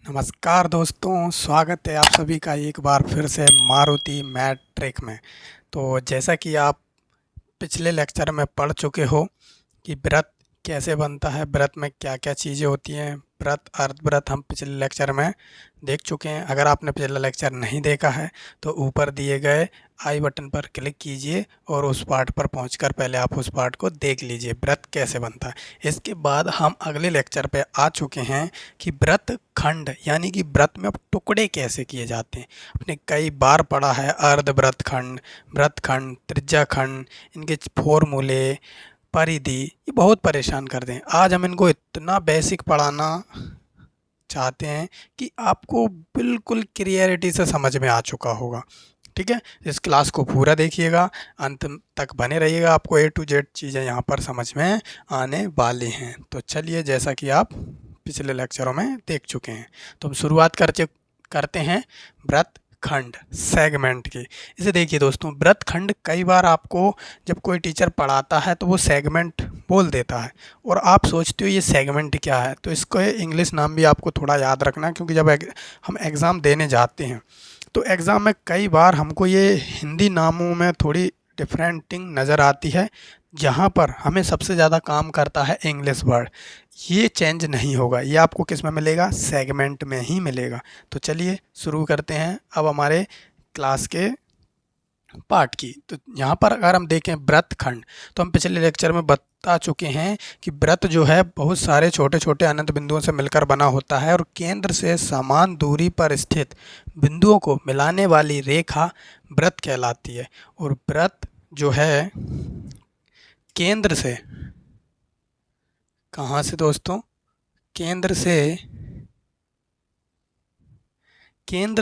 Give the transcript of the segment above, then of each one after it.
नमस्कार दोस्तों, स्वागत है आप सभी का एक बार फिर से मारुति मैथ ट्रिक में। तो जैसा कि आप पिछले लेक्चर में पढ़ चुके हो कि व्रत कैसे बनता है, व्रत में क्या क्या चीज़ें होती हैं, व्रत अर्धव्रत हम पिछले लेक्चर में देख चुके हैं। अगर आपने पिछला लेक्चर नहीं देखा है तो ऊपर दिए गए आई बटन पर क्लिक कीजिए और उस पार्ट पर पहुंचकर पहले आप उस पार्ट को देख लीजिए, व्रत कैसे बनता है। इसके बाद हम अगले लेक्चर पे आ चुके हैं कि व्रत खंड यानी कि व्रत में अब टुकड़े कैसे किए जाते हैं। आपने कई बार पढ़ा है अर्धव्रत खंड, व्रत खंड, त्रिज्या खंड, इनके फॉर्मूले, परिधि, ये बहुत परेशान कर दें। आज हम इनको इतना बेसिक पढ़ाना चाहते हैं कि आपको बिल्कुल क्लियरिटी से समझ में आ चुका होगा। ठीक है, इस क्लास को पूरा देखिएगा, अंत तक बने रहिएगा, आपको ए टू जेड चीज़ें यहाँ पर समझ में आने वाली हैं। तो चलिए, जैसा कि आप पिछले लेक्चरों में देख चुके हैं, तो हम शुरुआत करते हैं व्रत खंड सेगमेंट की। इसे देखिए दोस्तों, व्रत खंड कई बार आपको जब कोई टीचर पढ़ाता है तो वो सेगमेंट बोल देता है और आप सोचते हो ये सेगमेंट क्या है। तो इसको इंग्लिश नाम भी आपको थोड़ा याद रखना है, क्योंकि जब हम एग्ज़ाम देने जाते हैं तो एग्ज़ाम में कई बार हमको ये हिंदी नामों में थोड़ी डिफरेंटिंग नज़र आती है, जहाँ पर हमें सबसे ज़्यादा काम करता है इंग्लिश वर्ड। ये चेंज नहीं होगा, ये आपको किस में मिलेगा, सेगमेंट में ही मिलेगा। तो चलिए शुरू करते हैं अब हमारे क्लास के पार्ट की। तो यहाँ पर अगर हम देखें व्रत खंड, तो हम पिछले लेक्चर में बता चुके हैं कि व्रत जो है बहुत सारे छोटे छोटे अनंत बिंदुओं से मिलकर बना होता है और केंद्र से समान दूरी पर स्थित बिंदुओं को मिलाने वाली रेखा व्रत कहलाती है। और व्रत जो है केंद्र से, कहाँ से दोस्तों, केंद्र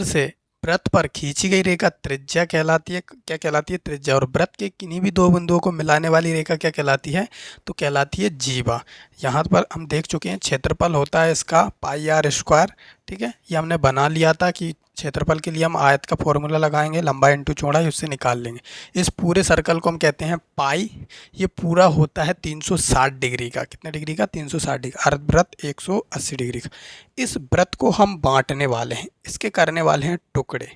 से व्रत पर खींची गई रेखा त्रिज्या कहलाती है। क्या कहलाती है, त्रिज्या। और व्रत के किन्हीं भी दो बिंदुओं को मिलाने वाली रेखा क्या कहलाती है, तो कहलाती है जीवा। यहाँ पर हम देख चुके हैं क्षेत्रफल होता है इसका पाई आर स्क्वायर। ठीक है, ये हमने बना लिया था कि क्षेत्रफल के लिए हम आयत का फॉर्मूला लगाएंगे, लंबाई इंटू चौड़ाई, उससे निकाल लेंगे। इस पूरे सर्कल को हम कहते हैं पाई। ये पूरा होता है 360 डिग्री का। कितने डिग्री का, 360 डिग्री। अर्धव्रत 180 डिग्री का। इस व्रत को हम बांटने वाले हैं, इसके करने वाले हैं टुकड़े।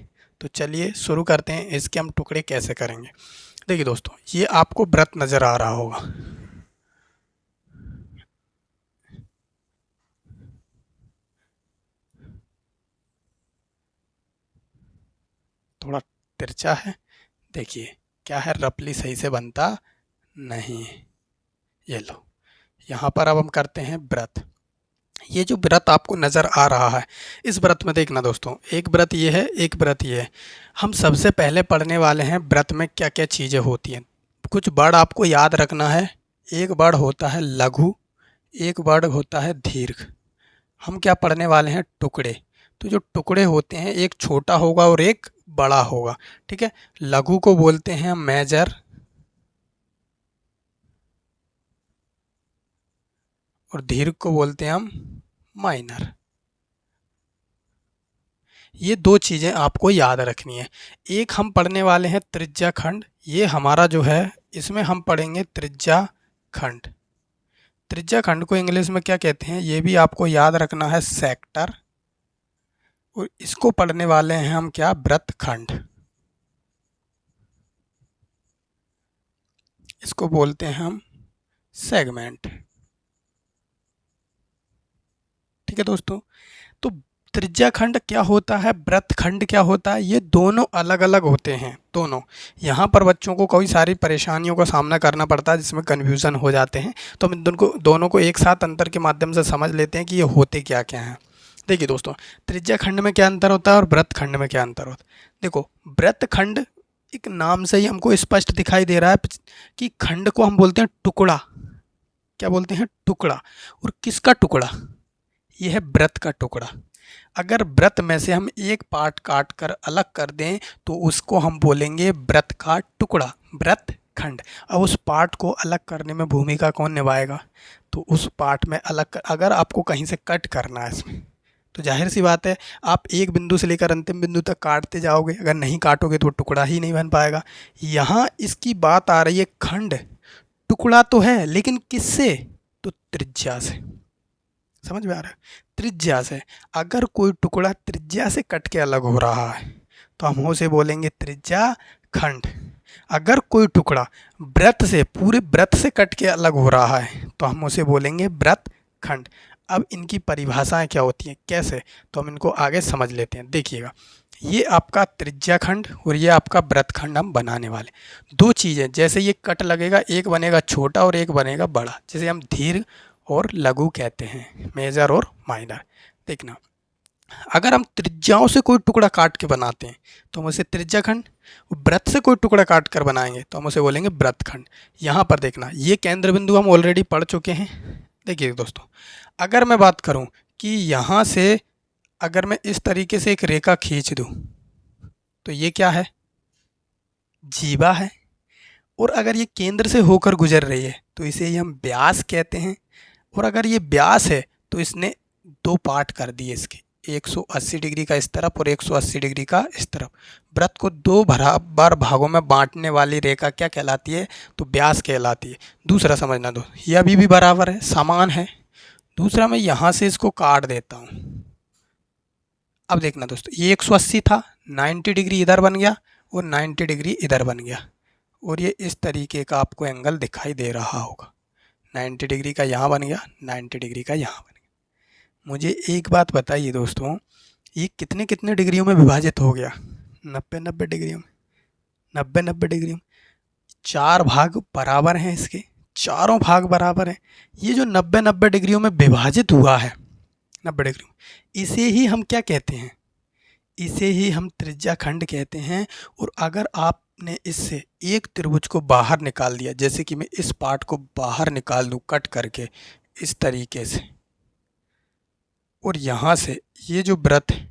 तो चलिए शुरू करते हैं, इसके हम टुकड़े कैसे करेंगे। देखिए दोस्तों, ये आपको व्रत नज़र आ रहा होगा। थोड़ा तिरछा है, देखिए क्या है, रफली सही से बनता नहीं। ये लो, यहाँ पर अब हम करते हैं व्रत। ये जो व्रत आपको नज़र आ रहा है, इस व्रत में देखना दोस्तों, एक व्रत ये है, एक व्रत ये है। हम सबसे पहले पढ़ने वाले हैं व्रत में क्या क्या चीज़ें होती हैं। कुछ वर्ड आपको याद रखना है। एक वर्ड होता है लघु, एक वर्ड होता है दीर्घ। हम क्या पढ़ने वाले हैं, टुकड़े। तो जो टुकड़े होते हैं, एक छोटा होगा और एक बड़ा होगा। ठीक है, लघु को बोलते हैं हम मेजर और दीर्घ को बोलते हैं हम माइनर। ये दो चीज़ें आपको याद रखनी है। एक हम पढ़ने वाले हैं त्रिज्या खंड। ये हमारा जो है, इसमें हम पढ़ेंगे त्रिज्या खंड। त्रिज्या खंड को इंग्लिश में क्या कहते हैं, ये भी आपको याद रखना है, सेक्टर। और इसको पढ़ने वाले हैं हम क्या, व्रत खंड। इसको बोलते हैं हम सेगमेंट। ठीक है दोस्तों, तो त्रिज्या खंड क्या होता है, व्रत खंड क्या होता है, ये दोनों अलग अलग होते हैं दोनों। यहाँ पर बच्चों को कई सारी परेशानियों का सामना करना पड़ता है, जिसमें कन्फ्यूज़न हो जाते हैं। तो हम इन दोनों को एक साथ अंतर के माध्यम से समझ लेते हैं कि ये होते क्या क्या हैं। देखिए दोस्तों, त्रिज्या खंड में क्या अंतर होता है और व्रत खंड में क्या अंतर होता है। देखो, व्रत खंड एक नाम से ही हमको स्पष्ट दिखाई दे रहा है कि खंड को हम बोलते हैं टुकड़ा। क्या बोलते हैं, टुकड़ा। और किसका टुकड़ा, यह है व्रत का टुकड़ा। अगर व्रत में से हम एक पार्ट काट कर अलग कर दें तो उसको हम बोलेंगे व्रत का टुकड़ा, व्रत खंड। अब उस पार्ट को अलग करने में भूमिका कौन निभाएगा, तो उस पार्ट में अगर आपको कहीं से कट करना है इसमें, तो जाहिर सी बात है आप एक बिंदु से लेकर अंतिम बिंदु तक काटते जाओगे। अगर नहीं काटोगे तो टुकड़ा ही नहीं बन पाएगा। यहाँ इसकी बात आ रही है, खंड टुकड़ा तो है लेकिन किससे, तो त्रिज्या से। समझ में आ रहा है? त्रिज्या से, अगर कोई टुकड़ा त्रिज्या से कट के अलग हो रहा है तो हम उसे बोलेंगे त्रिज्या खंड। अगर कोई टुकड़ा वृत्त से, पूरे वृत्त से कट के अलग हो रहा है तो हम उसे बोलेंगे वृत्त खंड। अब इनकी परिभाषाएं क्या होती हैं, कैसे, तो हम इनको आगे समझ लेते हैं। देखिएगा, ये आपका त्रिज्या खंड और ये आपका वृत्त खंड हम बनाने वाले। दो चीज़ें, जैसे ये कट लगेगा, एक बनेगा छोटा और एक बनेगा बड़ा, जैसे हम दीर्घ और लघु कहते हैं, मेजर और माइनर। देखना, अगर हम त्रिज्याओं से कोई टुकड़ा काट के बनाते हैं तो हम उसे त्रिज्या खंड, वृत्त से कोई टुकड़ा काट कर बनाएंगे तो हम उसे बोलेंगे वृत्त खंड। यहाँ पर देखना, ये केंद्र बिंदु हम ऑलरेडी पढ़ चुके हैं। देखिए दोस्तों, अगर मैं बात करूँ कि यहाँ से अगर मैं इस तरीके से एक रेखा खींच दूँ तो ये क्या है, जीवा है। और अगर ये केंद्र से होकर गुजर रही है तो इसे ही हम व्यास कहते हैं। और अगर ये व्यास है तो इसने दो पार्ट कर दिए इसके, 180 डिग्री का इस तरफ और 180 डिग्री का इस तरफ। वृत्त को दो बराबर भागों में बांटने वाली रेखा क्या कहलाती है, तो व्यास कहलाती है। दूसरा समझना दो, ये अभी भी बराबर है, समान है। दूसरा, मैं यहाँ से इसको काट देता हूँ। अब देखना दोस्तों, ये 180 था, 90 डिग्री इधर बन गया और 90 डिग्री इधर बन गया। और ये इस तरीके का आपको एंगल दिखाई दे रहा होगा, 90 डिग्री का यहाँ बन गया, 90 डिग्री का यहाँ बन गया। मुझे एक बात बताइए दोस्तों, ये कितने कितने डिग्रियों में विभाजित हो गया, 90-90 डिग्रियों में, 90-90 डिग्रियों में। चार भाग बराबर हैं इसके, चारों भाग बराबर हैं। ये जो 90-90 डिग्रियों में विभाजित हुआ है, 90 डिग्री में, इसे ही हम क्या कहते हैं, इसे ही हम त्रिज्या खंड कहते हैं। और अगर आपने इससे एक त्रिभुज को बाहर निकाल दिया, जैसे कि मैं इस पार्ट को बाहर निकाल दूं कट करके इस तरीके से, और यहाँ से ये जो वृत्त है,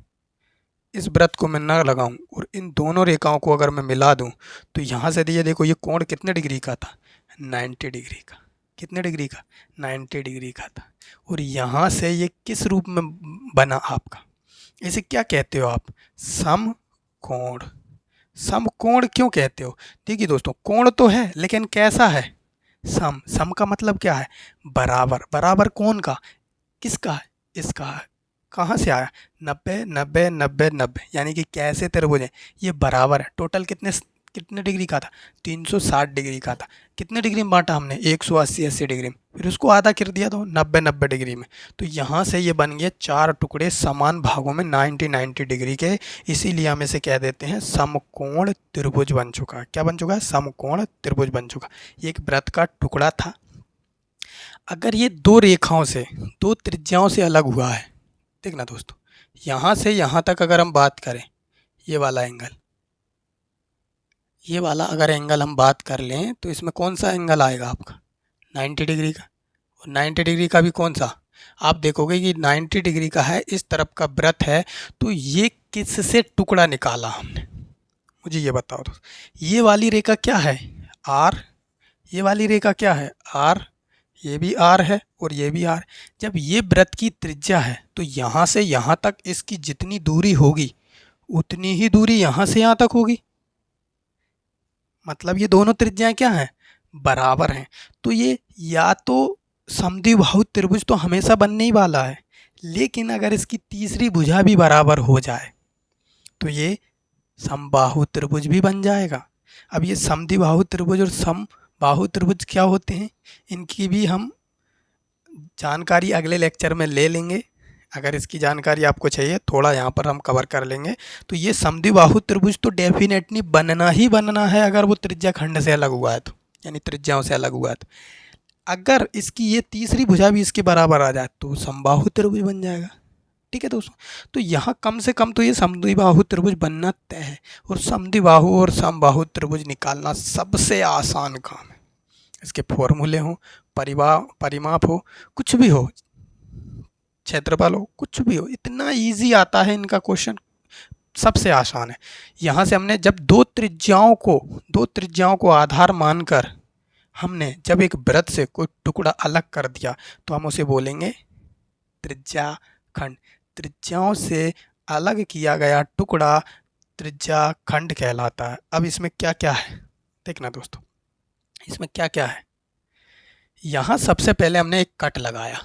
इस वृत्त को मैं न लगाऊं और इन दोनों रेखाओं को अगर मैं मिला दूं तो यहाँ से ये देखो, ये कोण कितने डिग्री का था, 90 डिग्री का। कितने डिग्री का, 90 डिग्री का था। और यहाँ से ये किस रूप में बना आपका, इसे क्या कहते हो आप, समकोण। समकोण क्यों कहते हो, देखिए दोस्तों, कोण तो है लेकिन कैसा है, सम। सम का मतलब क्या है, बराबर। बराबर कौन का, किसका है, इसका है। कहाँ से आया, 90-90-90-90, यानी कि कैसे त्रिभुज है, ये बराबर है। टोटल कितने डिग्री का था, 360 डिग्री का था। कितने डिग्री में बांटा हमने, 180 डिग्री में, फिर उसको आधा कर दिया तो 90-90 डिग्री में। तो यहाँ से ये बन गया चार टुकड़े समान भागों में 90-90 डिग्री के, इसीलिए हम इसे कह देते हैं समकोण त्रिभुज बन चुका। क्या बन चुका है, समकोण त्रिभुज बन चुका। ये एक वृत्त का टुकड़ा था। अगर ये दो रेखाओं से, दो त्रिज्याओं से अलग हुआ है, देखना दोस्तों, यहाँ से यहाँ तक अगर हम बात करें, ये वाला एंगल, ये वाला अगर एंगल हम बात कर लें तो इसमें कौन सा एंगल आएगा आपका, 90 डिग्री का। और 90 डिग्री का भी कौन सा, आप देखोगे कि 90 डिग्री का है, इस तरफ का वृत्त है। तो ये किससे टुकड़ा निकाला हमने, मुझे ये बताओ दोस्तों। ये वाली रेखा क्या है, आर। ये वाली रेखा क्या है, आर। ये भी आर है और ये भी आर। जब ये वृत्त की त्रिज्या है तो यहाँ से यहाँ तक इसकी जितनी दूरी होगी उतनी ही दूरी यहाँ से यहाँ तक होगी। मतलब ये दोनों त्रिज्याएं क्या हैं, बराबर हैं। तो ये या तो समद्विबाहु त्रिभुज तो हमेशा बनने ही वाला है, लेकिन अगर इसकी तीसरी भुजा भी बराबर हो जाए तो ये समबाहु त्रिभुज भी बन जाएगा। अब ये समद्विबाहु त्रिभुज और समबाहु त्रिभुज क्या होते हैं, इनकी भी हम जानकारी अगले लेक्चर में ले लेंगे। अगर इसकी जानकारी आपको चाहिए, थोड़ा यहाँ पर हम कवर कर लेंगे। तो ये समद्विबाहु त्रिभुज तो डेफिनेटली बनना ही बनना है अगर वो त्रिज्या खंड से अलग हुआ है तो, यानी त्रिज्याओं से अलग हुआ है तो। अगर इसकी ये तीसरी भुजा भी इसके बराबर आ जाए तो समबाहु त्रिभुज बन जाएगा। ठीक है दोस्तों, तो यहाँ कम से कम तो ये समद्विबाहु त्रिभुज बनना तय है। और समद्विबाहु और समबाहु त्रिभुज निकालना सबसे आसान काम है। इसके फॉर्मूले हो, परिमाप हो, कुछ भी हो, क्षेत्रफल हो, कुछ भी हो, इतना इजी आता है इनका क्वेश्चन, सबसे आसान है। यहाँ से हमने जब दो त्रिज्याओं को आधार मानकर हमने जब एक वृत्त से कोई टुकड़ा अलग कर दिया तो हम उसे बोलेंगे त्रिज्या खंड। त्रिज्याओं से अलग किया गया टुकड़ा त्रिज्या खंड कहलाता है। अब इसमें क्या क्या है, देखना दोस्तों, इसमें क्या क्या है। यहाँ सबसे पहले हमने एक कट लगाया,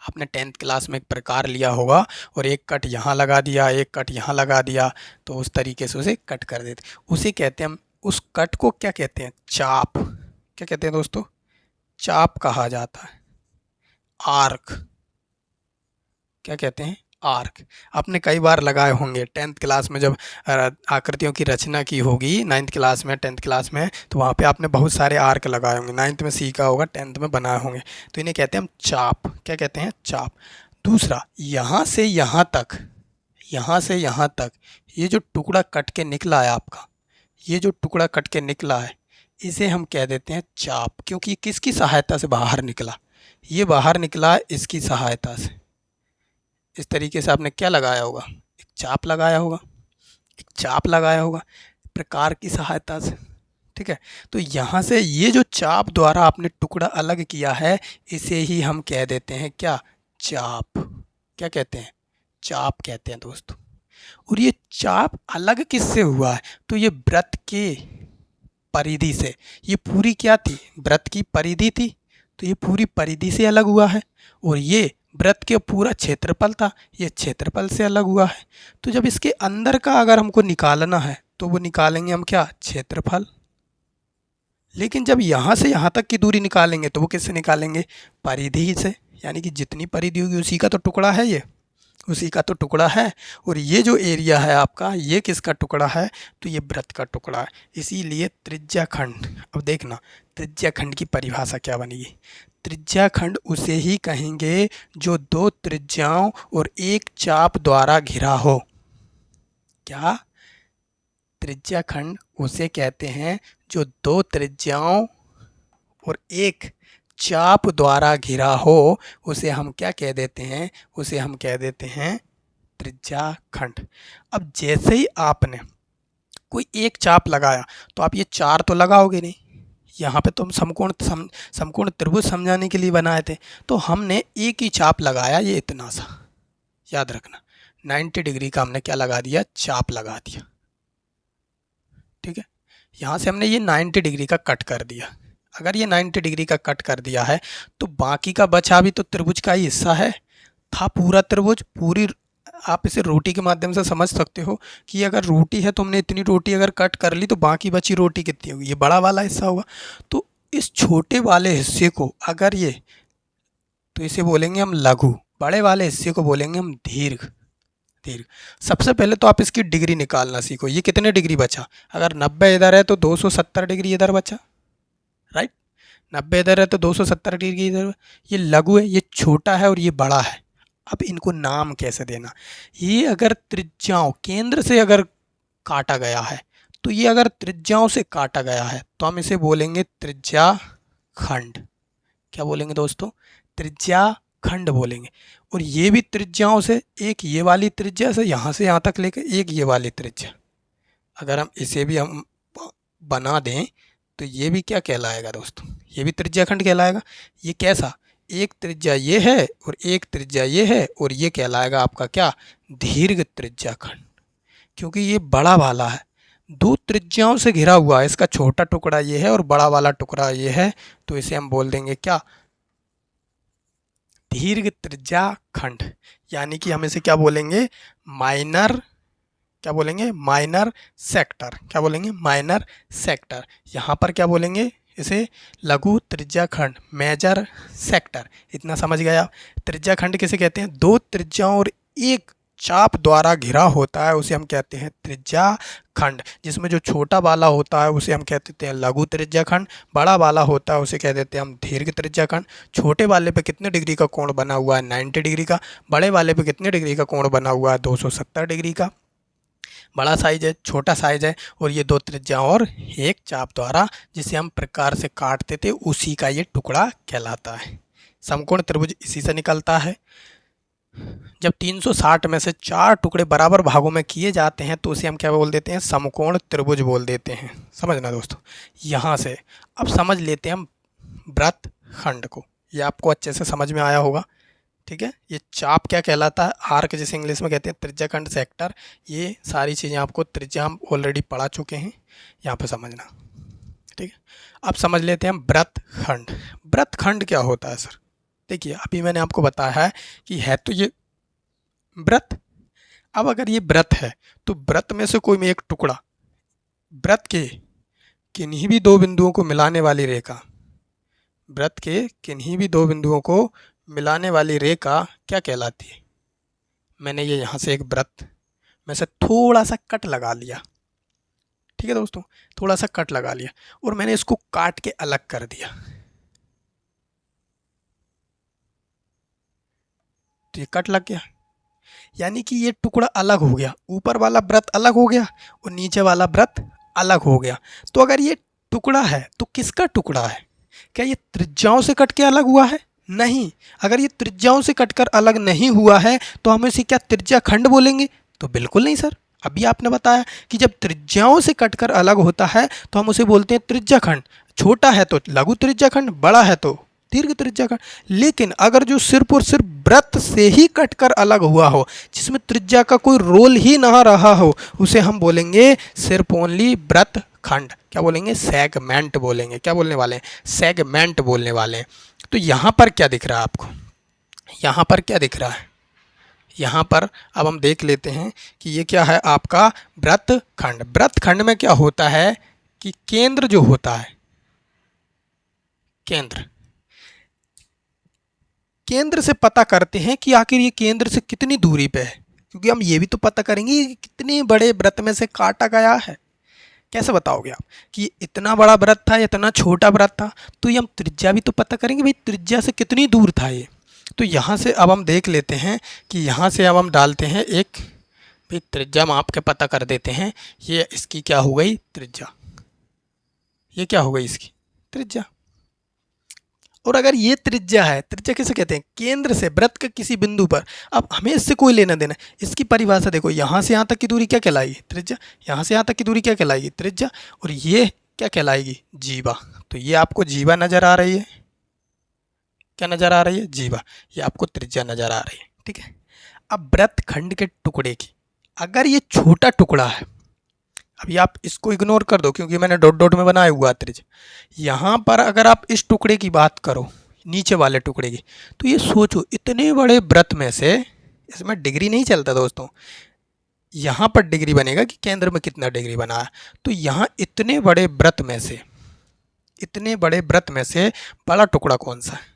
आपने 10th क्लास में एक प्रकार लिया होगा और एक कट यहाँ लगा दिया, एक कट यहाँ लगा दिया, तो उस तरीके से उसे कट कर देते, उसे कहते हैं हम, उस कट को क्या कहते हैं? चाप। क्या कहते हैं दोस्तों? चाप कहा जाता है। आर्क। क्या कहते हैं? आर्क। आपने कई बार लगाए होंगे 10th क्लास में, जब आकृतियों की रचना की होगी 9th क्लास में, 10th क्लास में, तो वहाँ पे आपने बहुत सारे आर्क लगाए होंगे। 9th में सीखा होगा, 10th में बनाए होंगे, तो इन्हें कहते हैं हम चाप। क्या कहते हैं? चाप। दूसरा, यहाँ से यहाँ तक, यहाँ से यहाँ तक ये जो टुकड़ा कट के निकला है आपका, ये जो टुकड़ा कट के निकला है, इसे हम कह देते हैं चाप, क्योंकि ये किसकी सहायता से बाहर निकला? ये बाहर निकला इसकी सहायता से। इस तरीके से आपने क्या लगाया होगा? एक चाप लगाया होगा, एक चाप लगाया होगा प्रकार की सहायता से। ठीक है, तो यहाँ से ये जो चाप द्वारा आपने टुकड़ा अलग किया है, इसे ही हम कह देते हैं क्या? चाप। क्या कहते हैं? चाप कहते हैं दोस्तों। और ये चाप अलग किससे हुआ है? तो ये वृत्त के परिधि से। ये पूरी क्या थी? वृत्त की परिधि थी, तो ये पूरी परिधि से अलग हुआ है। और ये वृत्त के पूरा क्षेत्रफल था, ये क्षेत्रफल से अलग हुआ है। तो जब इसके अंदर का अगर हमको निकालना है तो वो निकालेंगे हम क्या? क्षेत्रफल। लेकिन जब यहाँ से यहाँ तक की दूरी निकालेंगे तो वो किससे निकालेंगे? परिधि से। यानी कि जितनी परिधि होगी उसी का तो टुकड़ा है, ये उसी का तो टुकड़ा है। और ये जो एरिया है आपका, ये किसका टुकड़ा है? तो ये वृत्त का टुकड़ा है। इसीलिए त्रिज्याखंड, अब देखना त्रिज्याखंड की परिभाषा क्या बनेगी। त्रिज्याखंड उसे ही कहेंगे जो दो त्रिज्याओं और एक चाप द्वारा घिरा हो। क्या? त्रिज्याखंड उसे कहते हैं जो दो त्रिज्याओं और एक चाप द्वारा घिरा हो, उसे हम क्या कह देते हैं? उसे हम कह देते हैं त्रिज्याखंड। अब जैसे ही आपने कोई एक चाप लगाया तो आप ये चार तो लगाओगे नहीं। यहाँ पे तो हम समकोण त्रिभुज समझाने के लिए बनाए थे, तो हमने एक ही चाप लगाया, ये इतना सा, याद रखना 90 डिग्री का हमने क्या लगा दिया? चाप लगा दिया। ठीक है, यहाँ से हमने ये 90 डिग्री का कट कर दिया। अगर ये 90 डिग्री का कट कर दिया है तो बाकी का बचा भी तो त्रिभुज का ही हिस्सा है, था पूरा त्रिभुज। पूरी आप इसे रोटी के माध्यम से समझ सकते हो कि अगर रोटी है तो हमने इतनी रोटी अगर कट कर ली तो बाकी बची रोटी कितनी होगी? ये बड़ा वाला हिस्सा होगा। तो इस छोटे वाले हिस्से को अगर ये, तो इसे बोलेंगे हम लघु, बड़े वाले हिस्से को बोलेंगे हम दीर्घ। दीर्घ। सबसे पहले तो आप इसकी डिग्री निकालना सीखो। ये कितने डिग्री बचा? अगर 90 इधर है तो 270 डिग्री इधर बचा, राइट? 90 इधर है तो 270 डिग्री इधर। ये लघु है, ये छोटा है और ये बड़ा है। अब इनको नाम कैसे देना? ये अगर त्रिज्याओं केंद्र से अगर काटा गया है, तो ये अगर त्रिज्याओं से काटा गया है तो हम इसे बोलेंगे त्रिज्याखंड। क्या बोलेंगे दोस्तों? त्रिज्याखंड बोलेंगे। और ये भी त्रिज्याओं से, एक ये वाली त्रिज्या से यहाँ तक लेकर एक ये वाली त्रिज्या, अगर हम इसे भी हम बना दें तो ये भी क्या कहलाएगा दोस्तों? ये भी त्रिज्याखंड कहलाएगा। ये कैसा? एक त्रिज्या ये है और एक त्रिज्या ये है, और ये कहलाएगा आपका क्या? दीर्घ त्रिज्याखंड। क्योंकि ये बड़ा वाला है, दो त्रिज्याओं से घिरा हुआ है, इसका छोटा टुकड़ा ये है और बड़ा वाला टुकड़ा ये है, तो इसे हम बोल देंगे क्या? दीर्घ त्रिज्याखंड। यानी कि हम इसे क्या बोलेंगे? माइनर, क्या बोलेंगे? Minor sector. क्या बोलेंगे? Minor sector. यहाँ पर क्या बोलेंगे? इसे लघु त्रिज्याखंड, मेजर सेक्टर। इतना समझ गए आप? त्रिज्याखंड किसे कहते हैं? दो त्रिज्याओं और एक चाप द्वारा घिरा होता है, उसे हम कहते हैं त्रिज्याखंड। जिसमें जो छोटा वाला होता है उसे हम कह देते हैं लघु त्रिज्याखंड, बड़ा वाला होता है उसे कह देते हैं हम दीर्घ त्रिज्याखंड। छोटे वाले पे कितने डिग्री का कोण बना हुआ है? 90 डिग्री का। बड़े वाले पे कितने डिग्री का कोण बना हुआ है? 270 डिग्री का। बड़ा साइज है, छोटा साइज है, और ये दो त्रिज्याओं और एक चाप द्वारा जिसे हम प्रकार से काटते थे उसी का ये टुकड़ा कहलाता है। समकोण त्रिभुज इसी से निकलता है। जब 360 में से 4 टुकड़े बराबर भागों में किए जाते हैं तो उसे हम क्या बोल देते हैं? समकोण त्रिभुज बोल देते हैं। समझना दोस्तों। यहाँ से अब समझ लेते हैं हम वृत्तखंड को। ये आपको अच्छे से समझ में आया होगा। ठीक है, ये चाप क्या कहलाता है? आर्क, जिसे इंग्लिश में कहते हैं त्रिज्याखंड, सेक्टर। ये सारी चीज़ें आपको त्रिज्या हम ऑलरेडी पढ़ा चुके हैं, यहाँ पे समझना। ठीक है, अब समझ लेते हैं हम वृत्तखंड। वृत्तखंड क्या होता है सर? देखिए अभी मैंने आपको बताया है कि है तो ये वृत्त। अब अगर ये वृत्त है तो वृत्त में से कोई में एक टुकड़ा, वृत्त के किन्हीं भी दो बिंदुओं को मिलाने वाली रेखा, वृत्त के किन्हीं भी दो बिंदुओं को मिलाने वाली रेखा क्या कहलाती है। मैंने ये यहाँ से एक वृत्त में से थोड़ा सा कट लगा लिया, ठीक है दोस्तों, थोड़ा सा कट लगा लिया और मैंने इसको काट के अलग कर दिया, तो ये कट लग गया, यानी कि ये टुकड़ा अलग हो गया, ऊपर वाला वृत्त अलग हो गया और नीचे वाला वृत्त अलग हो गया। तो अगर ये टुकड़ा है तो किसका टुकड़ा है? क्या ये त्रिज्याओं से कट के अलग हुआ है? नहीं। अगर ये त्रिज्याओं से कटकर अलग नहीं हुआ है तो हम इसे क्या त्रिज्या खंड बोलेंगे? तो बिल्कुल नहीं सर। अभी आपने बताया कि जब त्रिज्याओं से कटकर अलग होता है तो हम उसे बोलते हैं त्रिज्या खंड। छोटा है तो लघु त्रिज्या खंड, बड़ा है तो दीर्घ त्रिज्या खंड। लेकिन अगर जो सिर्फ और सिर्फ वृत्त से ही कटकर अलग हुआ हो, जिसमें त्रिज्या का कोई रोल ही ना रहा हो, उसे हम बोलेंगे सिर्फ ओनली वृत्त खंड। क्या बोलेंगे? सेगमेंट बोलेंगे। क्या बोलने वाले हैं? सेगमेंट बोलने वाले हैं। तो यहाँ पर क्या दिख रहा है आपको? यहाँ पर क्या दिख रहा है? यहाँ पर अब हम देख लेते हैं कि ये क्या है आपका वृत्त खंड। वृत्त खंड में क्या होता है कि केंद्र जो होता है, केंद्र से पता करते हैं कि आखिर ये केंद्र से कितनी दूरी पे है, क्योंकि हम ये भी तो पता करेंगे कि कितने बड़े वृत्त में से काटा गया है। कैसे बताओगे आप कि इतना बड़ा वृत्त था, इतना छोटा वृत्त था? तो ये हम त्रिज्या भी तो पता करेंगे, भाई त्रिज्या से कितनी दूर था ये। तो यहाँ से अब हम देख लेते हैं कि यहाँ से अब हम डालते हैं एक, भाई त्रिज्या माप के पता कर देते हैं। ये इसकी क्या हो गई? त्रिज्या। ये क्या हो गई? इसकी त्रिज्या। और अगर ये त्रिज्या है, त्रिज्या किसे कहते हैं? केंद्र से वृत्त के किसी बिंदु पर। अब हमें इससे कोई लेना देना, इसकी परिभाषा देखो, यहाँ से यहाँ तक की दूरी क्या कहलाएगी? त्रिज्या। यहाँ से यहाँ तक की दूरी क्या कहलाएगी? त्रिज्या। और ये क्या कहलाएगी? जीवा। तो ये आपको जीवा नजर आ रही है। क्या नजर आ रही है? जीवा। ये आपको त्रिज्या नजर आ रही है, ठीक है। अब वृत्त खंड के टुकड़े की, अगर ये छोटा टुकड़ा है, अभी आप इसको इग्नोर कर दो क्योंकि मैंने डॉट डॉट में बनाया हुआ त्रिज्या। यहाँ पर अगर आप इस टुकड़े की बात करो, नीचे वाले टुकड़े की, तो ये सोचो इतने बड़े वृत्त में से, इसमें डिग्री नहीं चलता दोस्तों, यहाँ पर डिग्री बनेगा कि केंद्र में कितना डिग्री बना है। तो यहाँ इतने बड़े वृत्त में से, इतने बड़े वृत्त में से बड़ा टुकड़ा कौन सा है?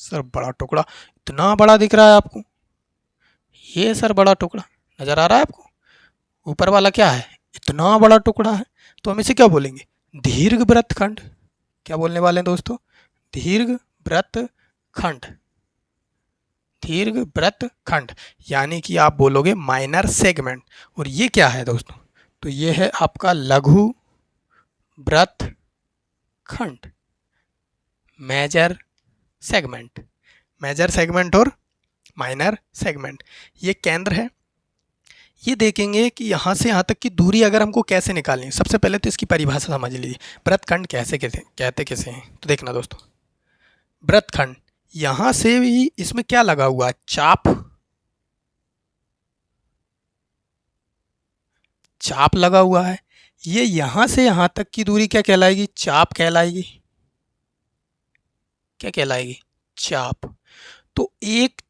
सर बड़ा टुकड़ा इतना बड़ा दिख रहा है आपको, ये सर बड़ा टुकड़ा नजर आ रहा है आपको। ऊपर वाला क्या है? इतना बड़ा टुकड़ा है। तो हम इसे क्या बोलेंगे? दीर्घ वृत्त खंड। क्या बोलने वाले हैं दोस्तों? दीर्घ वृत्त खंड। दीर्घ वृत्त खंड, यानी कि आप बोलोगे माइनर सेगमेंट। और ये क्या है दोस्तों? तो ये है आपका लघु वृत्त खंड, मेजर सेगमेंट। मेजर सेगमेंट और माइनर सेगमेंट, ये केंद्र है। ये देखेंगे कि यहाँ से यहाँ तक की दूरी अगर हमको कैसे निकालनी है। सबसे पहले तो इसकी परिभाषा समझ लीजिए, वृत्तखंड कैसे कहते कैसे हैं। तो देखना दोस्तों, वृत्तखंड यहाँ से भी इसमें क्या लगा हुआ है? चाप। चाप लगा हुआ है। ये यहाँ से यहाँ तक की दूरी क्या कहलाएगी? चाप कहलाएगी। क्या कहलाएगी? चाप। तो एक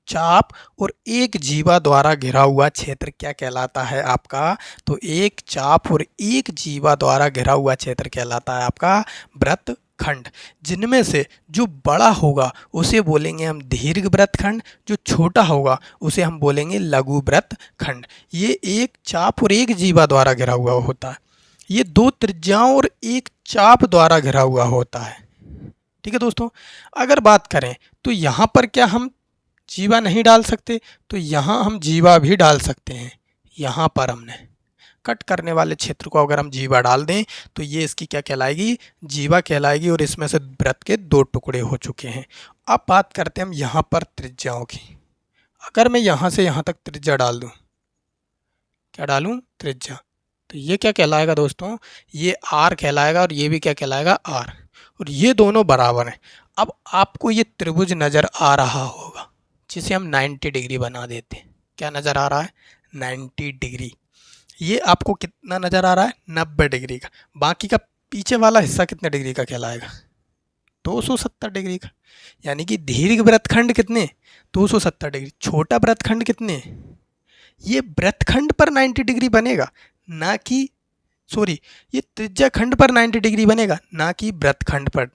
चाप और एक जीवा द्वारा घिरा हुआ क्षेत्र क्या कहलाता है आपका? तो एक चाप और एक जीवा द्वारा घिरा हुआ क्षेत्र कहलाता है आपका वृत्तखंड। जिनमें से जो बड़ा होगा उसे बोलेंगे हम दीर्घ वृत्तखंड, जो छोटा होगा उसे हम बोलेंगे लघु वृत्तखंड। ये एक चाप और एक जीवा द्वारा घिरा हुआ होता है। ये दो त्रिज्याओं और एक चाप द्वारा घिरा हुआ होता है, ठीक है दोस्तों। अगर बात करें तो यहाँ पर क्या हम जीवा नहीं डाल सकते? तो यहाँ हम जीवा भी डाल सकते हैं। यहाँ पर हमने कट करने वाले क्षेत्र को अगर हम जीवा डाल दें तो ये इसकी क्या कहलाएगी? जीवा कहलाएगी। और इसमें से वृत्त के दो टुकड़े हो चुके हैं। अब बात करते हैं हम यहाँ पर त्रिज्याओं की। अगर मैं यहाँ से यहाँ तक त्रिज्या डाल दूँ, क्या डालूँ? त्रिज्या। तो ये क्या कहलाएगा दोस्तों? ये आर कहलाएगा और ये भी क्या कहलाएगा? आर। और ये दोनों बराबर हैं। अब आपको ये त्रिभुज नज़र आ रहा होगा जिसे हम 90 डिग्री बना देते हैं। क्या नज़र आ रहा है? 90 डिग्री। ये आपको कितना नज़र आ रहा है? 90 डिग्री का। बाकी का पीछे वाला हिस्सा कितने डिग्री का कहलाएगा? 270 डिग्री का। यानी कि दीर्घ वृत्तखंड कितने, 270 डिग्री। छोटा वृत्तखंड कितने, ये वृत्तखंड पर 90 डिग्री बनेगा, ना कि सॉरी ये त्रिज्याखंड पर 90 डिग्री बनेगा, ना कि वृत्तखंड पर।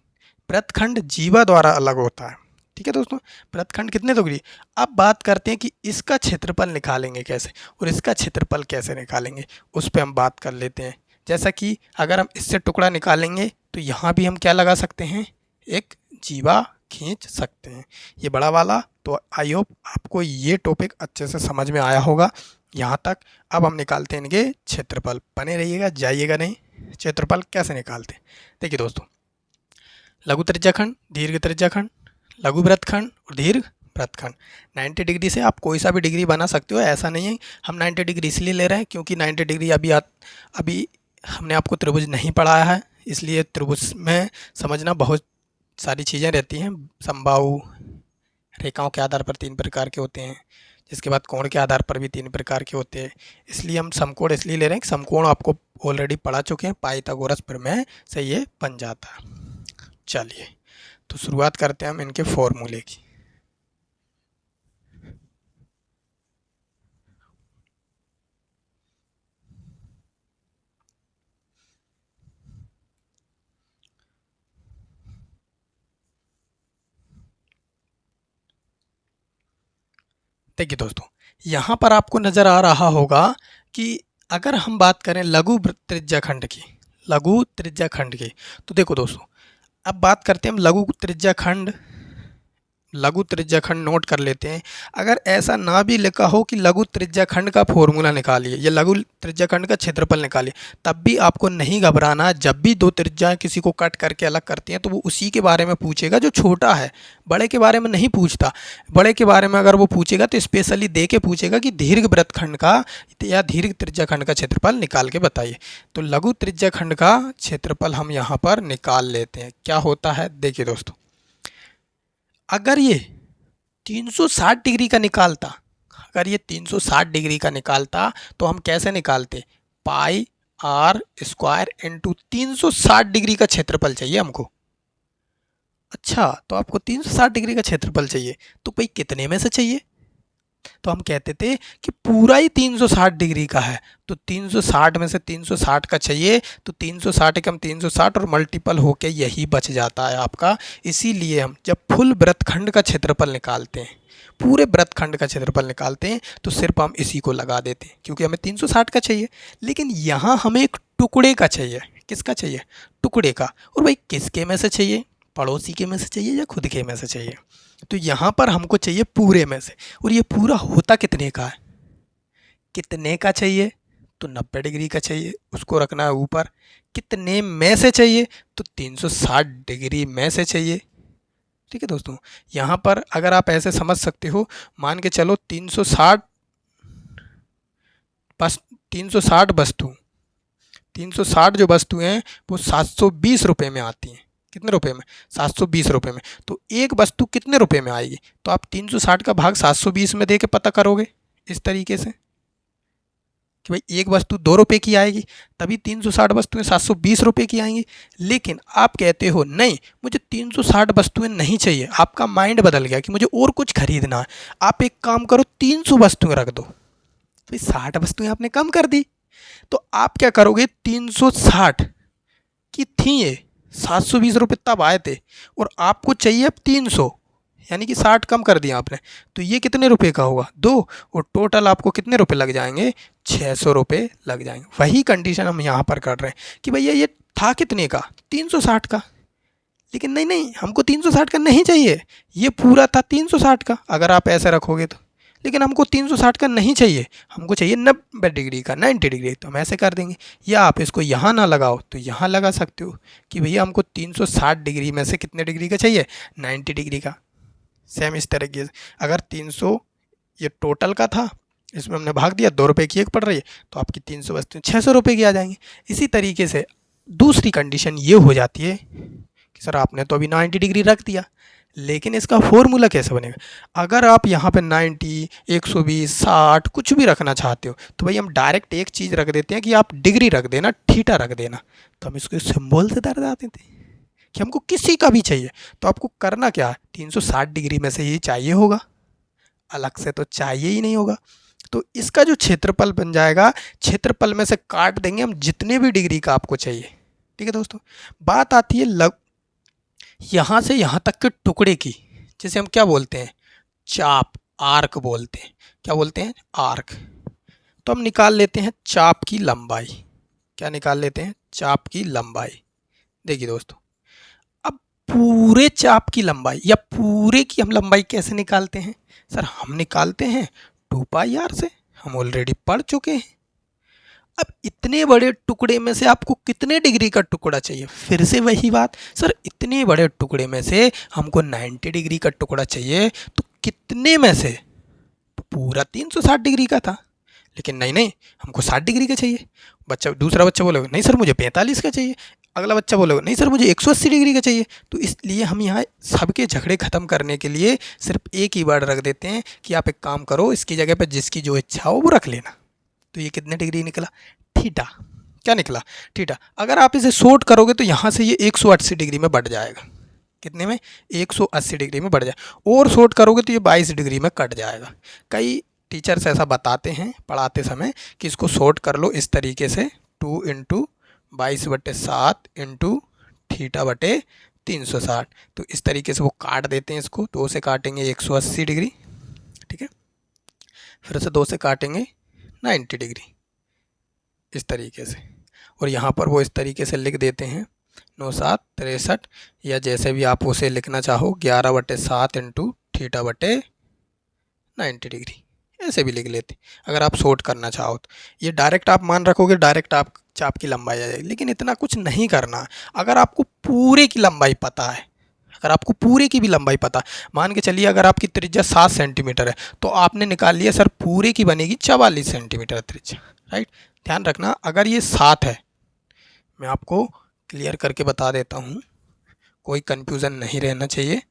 वृत्तखंड जीवा द्वारा अलग होता है। ठीक है दोस्तों, वृत्तखंड कितने डिग्री। अब बात करते हैं कि इसका क्षेत्रफल निकालेंगे कैसे और इसका क्षेत्रफल कैसे निकालेंगे, उस पर हम बात कर लेते हैं। जैसा कि अगर हम इससे टुकड़ा निकालेंगे तो यहाँ भी हम क्या लगा सकते हैं, एक जीवा खींच सकते हैं, ये बड़ा वाला। तो आई होप आपको ये टॉपिक अच्छे से समझ में आया होगा यहाँ तक। अब हम निकालते हैं इनके क्षेत्रफल, बने रहिएगा, जाइएगा नहीं। क्षेत्रफल कैसे निकालते हैं, देखिए दोस्तों, लघु त्रिज्याखंड, दीर्घ त्रिज्याखंड, लघु वृत्तखंड और दीर्घ वृत्तखंड। 90 डिग्री से आप कोई सा भी डिग्री बना सकते हो, ऐसा नहीं है। हम 90 डिग्री इसलिए ले रहे हैं क्योंकि 90 डिग्री अभी हमने आपको त्रिभुज नहीं पढ़ाया है, इसलिए त्रिभुज में समझना बहुत सारी चीज़ें रहती हैं। समबाहु रेखाओं के आधार पर 3 प्रकार के होते हैं, जिसके बाद कोण के आधार पर भी 3 प्रकार के होते हैं। इसलिए हम समकोण इसलिए ले रहे हैं कि समकोण आपको ऑलरेडी पढ़ा चुके हैं, पाइथागोरस प्रमेय से ये बन जाता है। चलिए तो शुरुआत करते हैं हम इनके फॉर्मूले की। देखिए दोस्तों, यहाँ पर आपको नज़र आ रहा होगा कि अगर हम बात करें लघु त्रिज्याखंड की, लघु त्रिज्याखंड की, तो देखो दोस्तों, अब बात करते हैं हम लघु त्रिज्याखंड। लघु त्रिज्याखंड नोट कर लेते हैं। अगर ऐसा ना भी लिखा हो कि लघु त्रिज्याखंड का फॉर्मूला निकालिए या लघु त्रिज्याखंड का क्षेत्रफल निकालिए, तब भी आपको नहीं घबराना। जब भी दो त्रिज्याएं किसी को कट करके अलग करती हैं तो वो उसी के बारे में पूछेगा जो छोटा है, बड़े के बारे में नहीं पूछता। बड़े के बारे में अगर वो पूछेगा तो स्पेशली दे के पूछेगा कि दीर्घ वृत्तखंड का या दीर्घ त्रिज्याखंड का क्षेत्रफल निकाल के बताइए। तो लघु त्रिज्याखंड का क्षेत्रफल हम यहाँ पर निकाल लेते हैं। क्या होता है, देखिए दोस्तों, अगर ये 360 डिग्री का निकालता, अगर ये 360 डिग्री का निकालता तो हम कैसे निकालते, पाई आर स्क्वायर इंटू 360 डिग्री का क्षेत्रफल चाहिए हमको। अच्छा, तो आपको 360 डिग्री का क्षेत्रफल चाहिए, तो भाई कितने में से चाहिए, तो हम कहते थे कि पूरा ही 360 डिग्री का है, तो 360 में से 360 का चाहिए, तो 360 कम 360 और मल्टीपल होके यही बच जाता है आपका। इसीलिए हम जब फुल वृत्तखंड का क्षेत्रफल निकालते हैं, पूरे वृत्तखंड का क्षेत्रफल निकालते हैं, तो सिर्फ हम इसी को लगा देते हैं क्योंकि हमें 360 का चाहिए। लेकिन यहाँ हमें एक टुकड़े का चाहिए। किसका चाहिए, टुकड़े का। और भाई किसके में से चाहिए, पड़ोसी के में से चाहिए या खुद के में से चाहिए, तो यहाँ पर हमको चाहिए पूरे में से। और ये पूरा होता कितने का है, कितने का चाहिए, तो 90 डिग्री का चाहिए, उसको रखना है ऊपर। कितने में से चाहिए, तो 360 डिग्री में से चाहिए। ठीक है दोस्तों, यहाँ पर अगर आप ऐसे समझ सकते हो, मान के चलो 360 बस 360 वस्तु 360 जो वस्तुएं हैं वो 720 रुपये में आती हैं। कितने रुपए में, 720 रुपये में। तो एक वस्तु कितने रुपए में आएगी, तो आप 360 का भाग 720 में दे के पता करोगे इस तरीके से कि भाई एक वस्तु 2 रुपये की आएगी, तभी 360 वस्तुएं 720 रुपये की आएंगी। लेकिन आप कहते हो नहीं, मुझे 360 वस्तुएं नहीं चाहिए, आपका माइंड बदल गया कि मुझे और कुछ खरीदना है। आप एक काम करो, 300 वस्तुएं रख दो। भाई 60 वस्तुएं आपने कम कर दी, तो आप क्या करोगे, 360 की थी ये, 720 रुपये तब आए थे और आपको चाहिए अब 300, यानी कि 60 कम कर दिया आपने, तो ये कितने रुपए का होगा, 2। और टोटल आपको कितने रुपए लग जाएंगे, 600 रुपये लग जाएंगे। वही कंडीशन हम यहाँ पर कर रहे हैं कि भैया ये था कितने का, 360 का। लेकिन नहीं नहीं, हमको 360 का नहीं चाहिए, ये पूरा था 360 का अगर आप ऐसे रखोगे तो। लेकिन हमको 360 का नहीं चाहिए, हमको चाहिए 90 डिग्री का, 90 डिग्री। तो हम ऐसे कर देंगे, या आप इसको यहाँ ना लगाओ तो यहाँ लगा सकते हो कि भैया हमको 360 डिग्री में से कितने डिग्री का चाहिए, 90 डिग्री का। सेम इस तरीके से अगर 300 ये टोटल का था, इसमें हमने भाग दिया, 2 रुपये की एक पड़ रही है, तो आपकी 300 वस्तुएं 600 रुपये की आ जाएंगी। इसी तरीके से दूसरी कंडीशन ये हो जाती है कि सर आपने तो अभी 90 डिग्री रख दिया, लेकिन इसका फॉर्मूला कैसे बनेगा। अगर आप यहाँ पे 90, 120, 60 कुछ भी रखना चाहते हो, तो भाई हम डायरेक्ट एक चीज़ रख देते हैं कि आप डिग्री रख देना, थीटा रख देना। तो हम इसको सिंबल से दर्शाते थे कि हमको किसी का भी चाहिए, तो आपको करना क्या है, 360 डिग्री में से ही चाहिए होगा, अलग से तो चाहिए ही नहीं होगा। तो इसका जो क्षेत्रफल बन जाएगा, क्षेत्रफल में से काट देंगे हम जितने भी डिग्री का आपको चाहिए। ठीक है दोस्तों, बात आती है यहाँ से यहाँ तक के टुकड़े की, जिसे हम क्या बोलते हैं, चाप, आर्क बोलते हैं। क्या बोलते हैं, आर्क। तो हम निकाल लेते हैं चाप की लंबाई। क्या निकाल लेते हैं, चाप की लंबाई। देखिए दोस्तों, अब पूरे चाप की लंबाई या पूरे की हम लंबाई कैसे निकालते हैं, सर हम निकालते हैं 2πr से, हम ऑलरेडी पढ़ चुके हैं। अब इतने बड़े टुकड़े में से आपको कितने डिग्री का टुकड़ा चाहिए, फिर से वही बात, सर इतने बड़े टुकड़े में से हमको 90 डिग्री का टुकड़ा चाहिए, तो कितने में से, तो पूरा 360 डिग्री का था, लेकिन नहीं नहीं हमको 60 डिग्री का चाहिए। दूसरा बच्चा बोलेगा नहीं सर मुझे 45 का चाहिए, अगला बच्चा बोलेगा नहीं सर मुझे 180 डिग्री का चाहिए। तो इसलिए हम यहाँ सबके झगड़े ख़त्म करने के लिए सिर्फ एक ही वर्ड रख देते हैं कि आप एक काम करो, इसकी जगह पर जिसकी जो इच्छा हो वो रख लेना। तो ये कितने डिग्री निकला, थीटा। क्या निकला, थीटा। अगर आप इसे शॉर्ट करोगे तो यहाँ से ये 180 डिग्री में बढ़ जाएगा। कितने में, 180 डिग्री में बढ़ जाए। और शॉर्ट करोगे तो ये 22 डिग्री में कट जाएगा। कई टीचर्स ऐसा बताते हैं पढ़ाते समय कि इसको शॉर्ट कर लो इस तरीके से, 2 × 22/7 × θ/360। तो इस तरीके से वो काट देते हैं इसको, 2 से काटेंगे 180 डिग्री, ठीक है, फिर से 2 से काटेंगे 90 डिग्री, इस तरीके से। और यहाँ पर वो इस तरीके से लिख देते हैं 9 7 63, या जैसे भी आप उसे लिखना चाहो 11/7 × θ/90 डिग्री, ऐसे भी लिख लेते अगर आप शॉर्ट करना चाहो तो। ये डायरेक्ट आप मान रखोगे, डायरेक्ट आप चाप की लंबाई आ जाएगी, लेकिन इतना कुछ नहीं करना। अगर आपको पूरे की लंबाई पता है, अगर आपको पूरे की भी लंबाई पता, मान के चलिए अगर आपकी त्रिज्या 7 सेंटीमीटर है, तो आपने निकाल लिया सर पूरे की बनेगी 44 सेंटीमीटर त्रिज्या, राइट। ध्यान रखना, अगर ये 7 है, मैं आपको क्लियर करके बता देता हूँ, कोई कन्फ्यूज़न नहीं रहना चाहिए।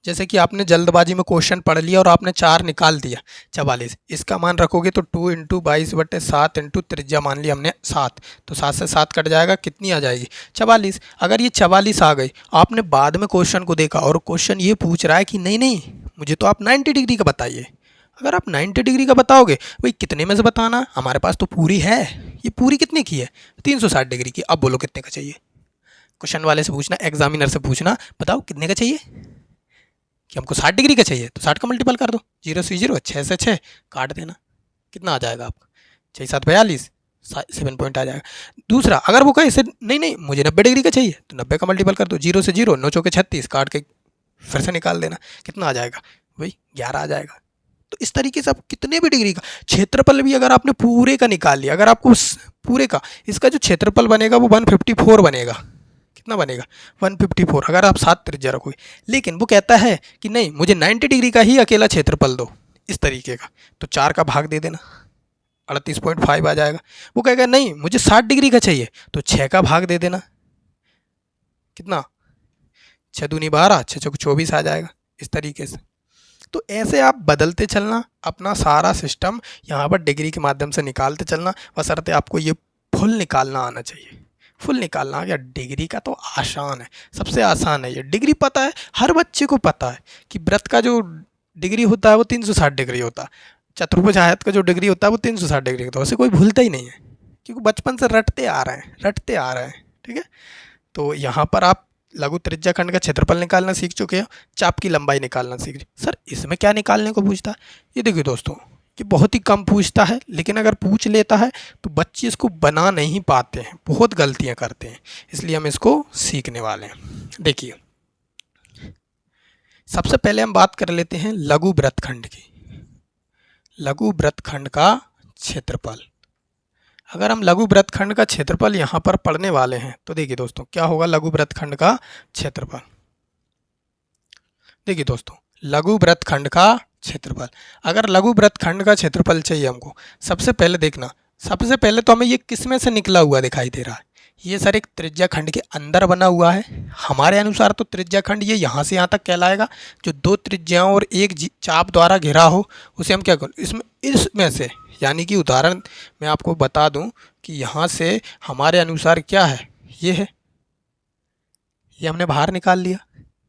जैसे कि आपने जल्दबाजी में क्वेश्चन पढ़ लिया और आपने 4 निकाल दिया, 44, इसका मान रखोगे तो 2 × 22/7 × त्रिज्या मान लिया हमने 7, तो 7 से 7 कट जाएगा, कितनी आ जाएगी, 44। अगर ये 44 आ गई, आपने बाद में क्वेश्चन को देखा और क्वेश्चन ये पूछ रहा है कि नहीं नहीं मुझे तो आप 90 डिग्री का बताइए। अगर आप 90 डिग्री का बताओगे, भाई कितने में से बताना, हमारे पास तो पूरी है, ये पूरी कितने की है, 360 डिग्री की। अब बोलो कितने का चाहिए, क्वेश्चन वाले से पूछना, एग्जामिनर से पूछना, बताओ कितने का चाहिए, कि हमको 60 डिग्री का चाहिए, तो 60 का मल्टीपल कर दो, 0 से 0, 6 से 6 काट देना, कितना आ जाएगा आपका, 6 7 42, 7 पॉइंट आ जाएगा। दूसरा, अगर वो कहे नहीं नहीं मुझे 90 डिग्री का चाहिए, तो 90 का मल्टीपल कर दो, 0 से 0, 9 चौके 36 काट के फिर से निकाल देना, कितना आ जाएगा, वही 11 आ जाएगा। तो इस तरीके से आप कितने भी डिग्री का क्षेत्रफल भी अगर आपने पूरे का निकाल लिया, अगर आपको पूरे का इसका जो क्षेत्रफल बनेगा वो 154 बनेगा, कितना बनेगा, 154, अगर आप 7 त्रिज्या रखोगे। लेकिन वो कहता है कि नहीं मुझे 90 डिग्री का ही अकेला क्षेत्रफल दो, इस तरीके का, तो 4 का भाग दे देना, 38.5 आ जाएगा। वो कहेगा नहीं मुझे 60 डिग्री का चाहिए, तो 6 का भाग दे देना, कितना, 6 दूनी 12, 6 चौक 24 आ जाएगा, इस तरीके से। तो ऐसे आप बदलते चलना, अपना सारा सिस्टम यहाँ पर डिग्री के माध्यम से निकालते चलना, बशर्ते आपको ये फुल निकालना आना चाहिए। फुल निकालना आ गया, डिग्री का तो आसान है, सबसे आसान है ये। डिग्री पता है, हर बच्चे को पता है कि वृत्त का जो डिग्री होता है वो 360 डिग्री होता है, चतुर्भुज आयत का जो डिग्री होता है वो 360 डिग्री होता है, वैसे कोई भूलता ही नहीं है, क्योंकि बचपन से रटते आ रहे हैं, ठीक है। तो यहाँ पर आप लघु त्रिज्या खंड का क्षेत्रफल निकालना सीख चुके हो, चाप की लंबाई निकालना सीख रहे। सर इसमें क्या निकालने को पूछता है, ये देखिए दोस्तों, ये बहुत ही कम पूछता है, लेकिन अगर पूछ लेता है तो बच्चे इसको बना नहीं पाते हैं, बहुत गलतियां करते हैं, इसलिए हम इसको सीखने वाले हैं। देखिए सबसे पहले हम बात कर लेते हैं लघु वृत्तखंड की। लघु वृत्तखंड का क्षेत्रफल, अगर हम लघु वृत्तखंड का क्षेत्रफल यहाँ पर पढ़ने वाले हैं तो देखिए दोस्तों क्या होगा लघु वृत्तखंड का क्षेत्रफल। देखिए दोस्तों लघु वृत्तखंड का क्षेत्रफल, अगर लघु वृत्तखंड का क्षेत्रफल चाहिए हमको, सबसे पहले देखना, सबसे पहले तो हमें ये किस में से निकला हुआ दिखाई दे रहा है, ये सर एक त्रिज्या खंड के अंदर बना हुआ है। हमारे अनुसार तो त्रिज्या खंड ये यहाँ से यहाँ तक कहलाएगा, जो 2 त्रिज्याओं और एक चाप द्वारा घिरा हो उसे हम क्या करें, इसमें से यानी कि उदाहरण मैं आपको बता दूं कि यहाँ से हमारे अनुसार क्या है, ये है, ये हमने बाहर निकाल लिया,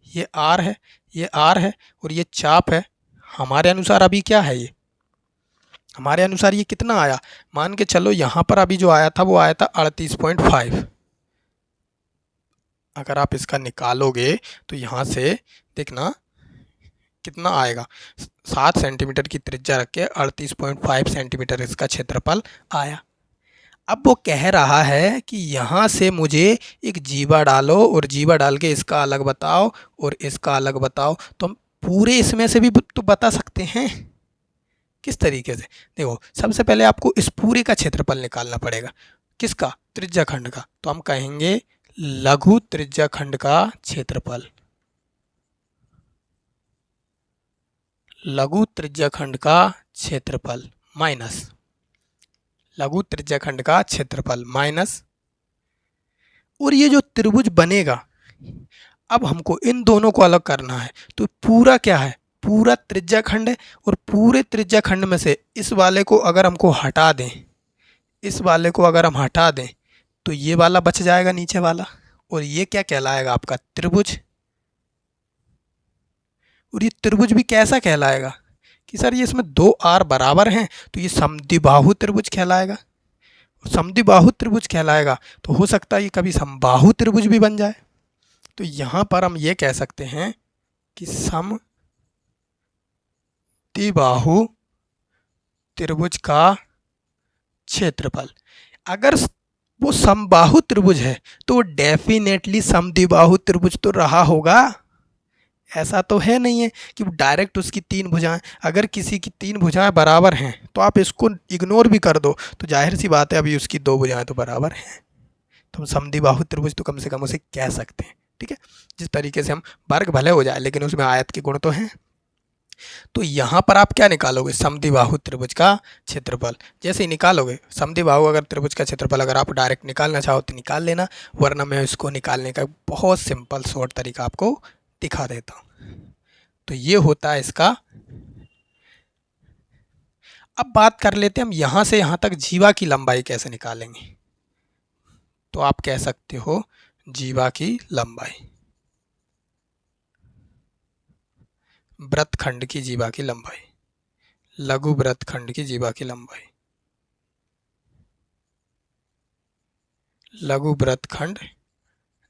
ये आर है, ये आर है और ये चाप है। हमारे अनुसार अभी क्या है, ये हमारे अनुसार ये कितना आया, मान के चलो यहाँ पर अभी जो आया था वो आया था 38.5। अगर आप इसका निकालोगे तो यहाँ से देखना कितना आएगा, 7 सेंटीमीटर की त्रिज्या रख के 38.5 सेंटीमीटर इसका क्षेत्रफल आया। अब वो कह रहा है कि यहाँ से मुझे एक जीवा डालो और जीवा डाल के इसका अलग बताओ और इसका अलग बताओ। तो हम पूरे इसमें से भी तो बता सकते हैं। किस तरीके से, देखो सबसे पहले आपको इस पूरे का क्षेत्रफल निकालना पड़ेगा। किसका, त्रिज्या खंड का। तो हम कहेंगे लघु त्रिज्या खंड का क्षेत्रफल, लघु त्रिज्या खंड का क्षेत्रफल माइनस लघु त्रिज्या खंड का क्षेत्रफल माइनस, और ये जो त्रिभुज बनेगा, अब हमको इन दोनों को अलग करना है। तो पूरा क्या है, पूरा त्रिज्या खंड है और पूरे त्रिज्या खंड में से इस वाले को अगर हमको हटा दें, इस वाले को अगर हम हटा दें तो ये वाला बच जाएगा नीचे वाला, और ये क्या कहलाएगा आपका त्रिभुज। और ये त्रिभुज भी कैसा कहलाएगा कि सर ये इसमें दो आर बराबर हैं, तो ये समद्विबाहु त्रिभुज कहलाएगा। और समद्विबाहु त्रिभुज कहलाएगा तो हो सकता है ये कभी समबाहु त्रिभुज भी बन जाए। तो यहाँ पर हम ये कह सकते हैं कि समद्विबाहु त्रिभुज का क्षेत्रफल, अगर वो समबाहु त्रिभुज है तो डेफिनेटली समद्विबाहु त्रिभुज तो रहा होगा। ऐसा तो है नहीं है कि डायरेक्ट उसकी तीन भुजाएं, अगर किसी की तीन भुजाएं बराबर हैं तो आप इसको इग्नोर भी कर दो तो जाहिर सी बात है अभी उसकी दो भुजाएं तो बराबर हैं, तो हम समद्विबाहु त्रिभुज तो कम से कम उसे कह सकते हैं। ठीक है, जिस तरीके से हम वर्ग भले हो जाए लेकिन उसमें आयत के गुण तो हैं। तो यहाँ पर आप क्या निकालोगे, समद्विबाहु त्रिभुज का क्षेत्रफल। जैसे ही निकालोगे समद्विबाहु अगर त्रिभुज का क्षेत्रफल अगर आप डायरेक्ट निकालना चाहो तो निकाल लेना, वरना मैं इसको निकालने का बहुत सिंपल शॉर्ट तरीका आपको दिखा देता हूँ। तो ये होता है इसका। अब बात कर लेते हैं हम यहाँ से यहाँ तक जीवा की लंबाई कैसे निकालेंगे। तो आप कह सकते हो जीवा की लंबाई, वृत्तखंड की जीवा की लंबाई, लघु वृत्तखंड की जीवा की लंबाई, लघु वृत्तखंड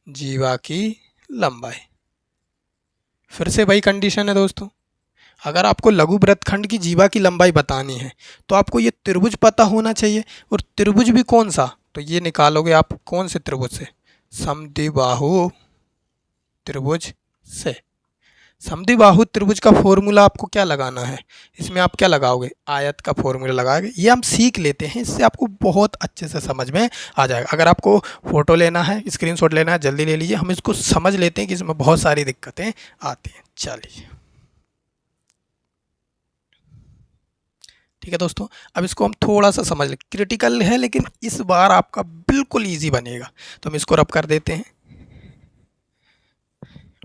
जीवा की लंबाई। फिर से वही कंडीशन है दोस्तों, अगर आपको लघु वृत्तखंड की जीवा की लंबाई बतानी है तो आपको ये त्रिभुज पता होना चाहिए, और त्रिभुज भी कौन सा, तो ये निकालोगे आप कौन से त्रिभुज से, समद्विबाहु त्रिभुज से। समद्विबाहु त्रिभुज का फॉर्मूला आपको क्या लगाना है, इसमें आप क्या लगाओगे, आयत का फॉर्मूला लगाओगे। ये हम सीख लेते हैं, इससे आपको बहुत अच्छे से समझ में आ जाएगा। अगर आपको फोटो लेना है, स्क्रीनशॉट लेना है, जल्दी ले लीजिए, हम इसको समझ लेते हैं कि इसमें बहुत सारी दिक्कतें आती हैं। चलिए ठीक है दोस्तों, अब इसको हम थोड़ा सा समझ लें, क्रिटिकल है लेकिन इस बार आपका बिल्कुल ईजी बनेगा। तो हम इसको रब कर देते हैं